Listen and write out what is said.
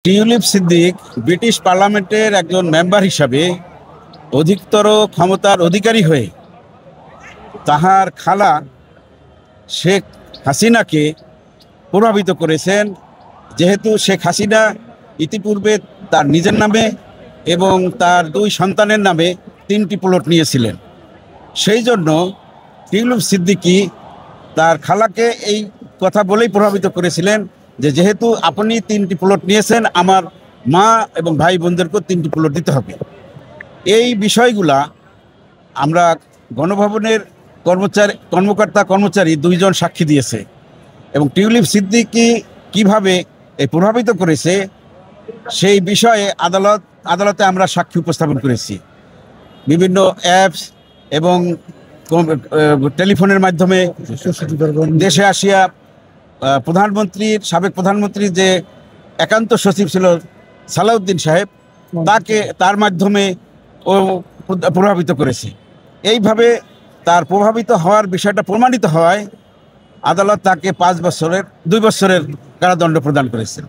Tulip Siddique British পার্লামেন্টের একজন member হিসাবে অধিকতর ক্ষমতার অধিকারী হয়ে তাহার খালা শেখ হাসিনাকে প্রভাবিত করেছেন। যেহেতু শেখ হাসিনা ইতিপূর্বে তার নিজের নামে এবং তার দুই সন্তানের নামে 3টি প্লট নিয়েছিলেন, সেই জন্য টিউলিপ সিদ্দিকী তার খালাকে এই কথা বলেই প্রভাবিত করেছিলেন যে যেহেতু আপনি 3টি প্লট নিয়েছেন, আমার মা এবং ভাই বোনদেরকেও 3টি প্লট দিতে হবে। এই বিষয়গুলা আমরা গণভবনের কর্মকর্তা-কর্মচারী 2 জন সাক্ষী দিয়েছে এবং টিউলিপ সিদ্দিকী কিভাবে প্রভাবিত করেছে সেই বিষয়ে আদালতে আমরা সাক্ষী উপস্থাপন করেছি। বিভিন্ন অ্যাপস এবং টেলিফোনের মাধ্যমে দেশে আসিয়া সাবেক প্রধানমন্ত্রীর যে একান্ত সচিব ছিল সালাউদ্দিন সাহেব, তার মাধ্যমে ও প্রভাবিত করেছে। এইভাবে তার প্রভাবিত হওয়ার বিষয়টা প্রমাণিত হওয়ায় আদালত তাকে 2 বছরের কারাদণ্ড প্রদান করেছেন।